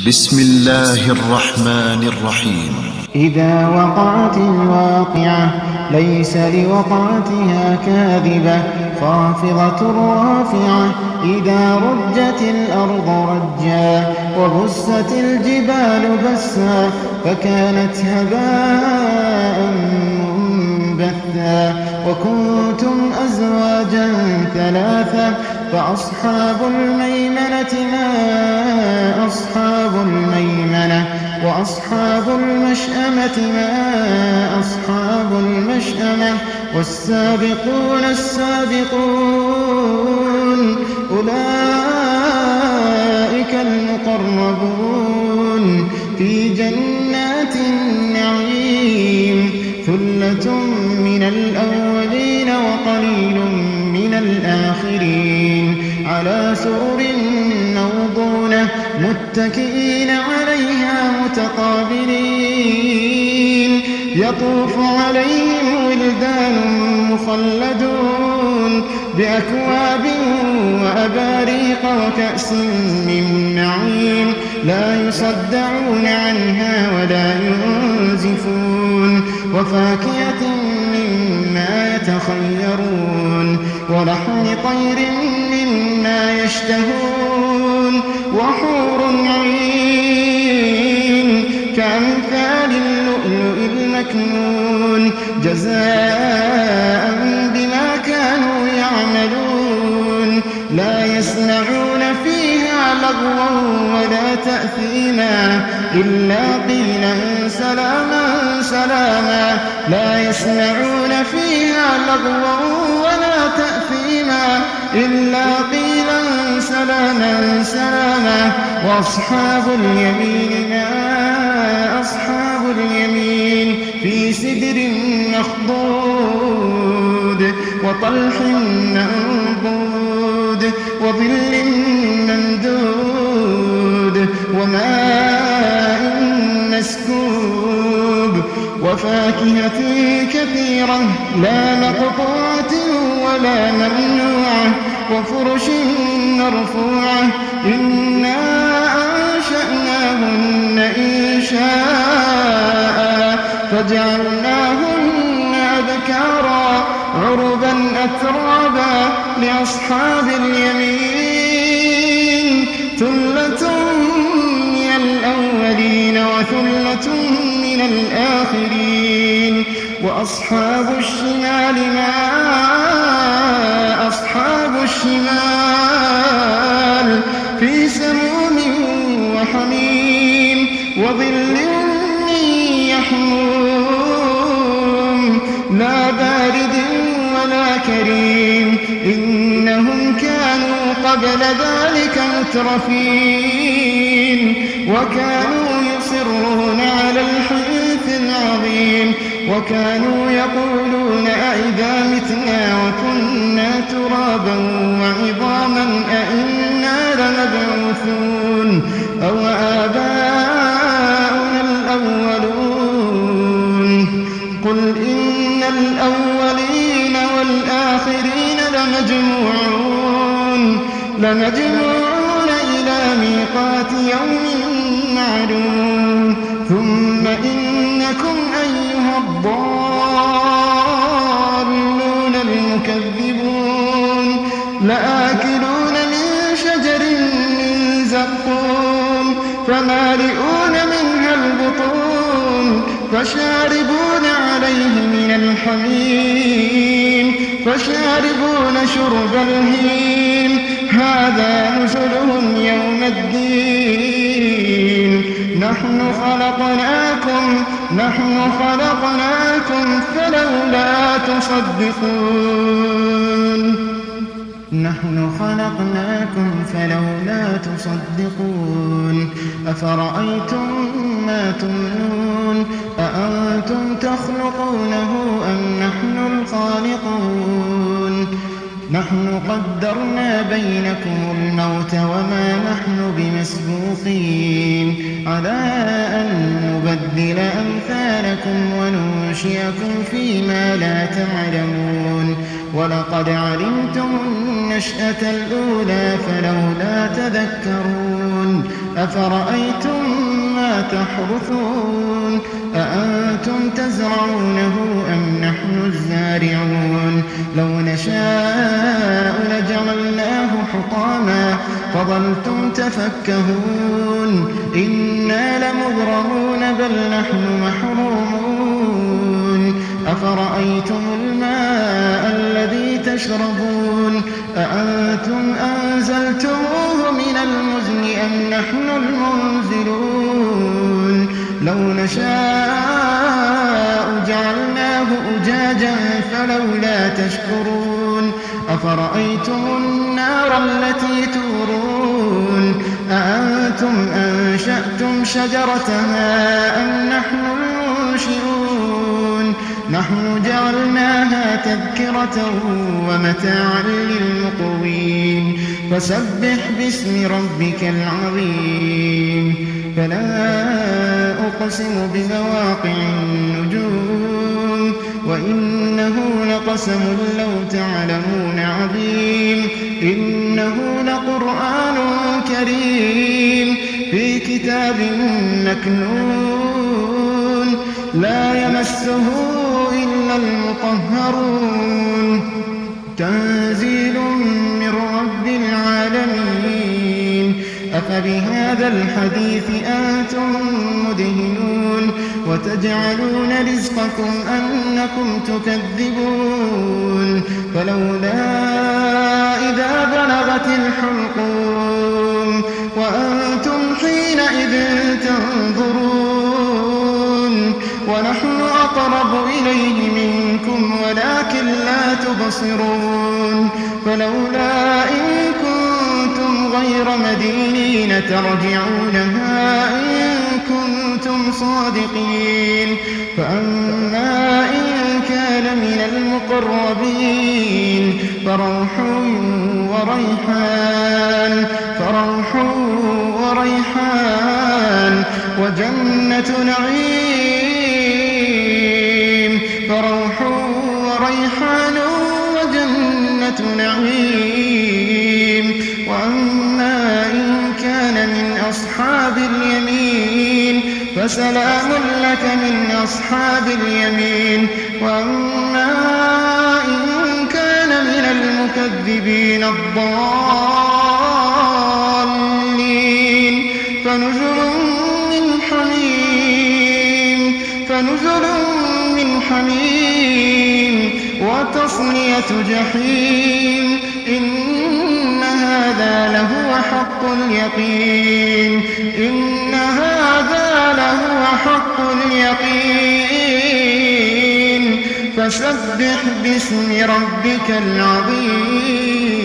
بسم الله الرحمن الرحيم. إذا وقعت الواقعة ليس لوقعتها كاذبة خافضة رافعة إذا رجت الأرض رجا وبست الجبال بسا فكانت هباء منبثا وكنتم أزواجا ثلاثة فأصحاب الميمنة ما أصحاب الميمنة وأصحاب المشأمة ما أصحاب المشأمة والسابقون السابقون أولئك المقربون في جنات النعيم ثلة من الأولين وقليل من الآخرين على سرر موضونة متكئين عليها متقابلين يطوف عليهم ولدان مخلدون بأكواب وأباريق وكأس من معين لا يصدعون عنها ولا ينزفون وفاكهة مما يتخيرون ولحم طير مما يشتهون وحور عين كأمثال اللؤلؤ المكنون جزاء بما كانوا يعملون لا يسمعون فيها لغوا ولا تأثيما إلا قيلا سلاما سلاما لا يسمعون فيها لغوا ولا تأثيما إلا قيلا سلاما سلاما وأصحاب اليمين ما أصحاب اليمين في سدر مخضود وطلح منضود وظل ممدود وماء مسكوب وفاكهة كثيرة لا مقطوعة ولا ممنوعة وفرش مرفوعة إنا أنشأناهن إنشاء فجعلناهن أبكارا عربا أترابا لأصحاب اليمين ثلة من الأولين وثلة من الآخرين وأصحاب الشمال ما أصحاب الشمال في سموم وحميم وظل من يحموم لا بارد ولا كريم إنهم كانوا قبل ذلك مترفين وكانوا يصرون على الحنث العظيم وكانوا يقولون أئذا متنا وكنا ترابا وعظاما أئنا لمبعوثون أو آباؤنا الأولون قل إن الأولين والآخرين لمجموعون إلى ميقات يوم معلوم ثم إنكم أيها الضالون المكذبون لآكلون من شجر من زقوم فمالئون منها البطون فشاربون عليه من الحميم فشاربون شرب الهيم هذا نزلهم يوم الدين نحن خلقناكم فلولا تصدقون أفرأيتم ما تمنون أأنتم تخلقونه أم نحن الخالقون نحن قدرنا بينكم الموت وما نحن بمسبوقين على أن نبدل أمثالكم وننشئكم فيما لا تعلمون ولقد علمتم النشأة الأولى فلولا تذكرون أفرأيتم ما تحرثون أأنتم تزرعونه أم نحن الزارعون لو نشاء لجعلناه حطاما فظلتم تفكهون إنا لمغرمون بل نحن محرومون أفرأيتم الماء الذي تشربون أأنتم أنزلتموه من المزن أم نحن المنزلون لو نشاء جعلناه أجاجا فلولا تشكرون أفرأيتم النار التي تورون أأنتم أنشأتم شجرتها أم نحن المنشئون نحن جعلناها تذكرة ومتاعا للمقوين فسبح باسم ربك العظيم فلا أقسم بمواقع النجوم وإنه لقسم لو تعلمون عظيم إنه لقرآن كريم في كتاب مكنون لا يمسه إلا المطهرون تنزيل من رب العالمين أفبهذا الحديث أنتم مدهنون وتجعلون رزقكم أنكم تكذبون فلولا إذا بلغت الحلقوم وأنتم حينئذ تنظرون ونحن أقرب إليه منكم ولكن لا تبصرون فلولا إن كنتم غير مدينين ترجعونها إن كنتم صادقين فأما إن كان من المقربين فروح وريحان وجنة نعيم فروح وريحان وجنة نعيم وأما إن كان من أصحاب اليمين فسلام لك من أصحاب اليمين وأما إن كان من المكذبين الضالين فنزل من حميم وتصلية جحيم إن هذا لهو حق اليقين فسبح باسم ربك العظيم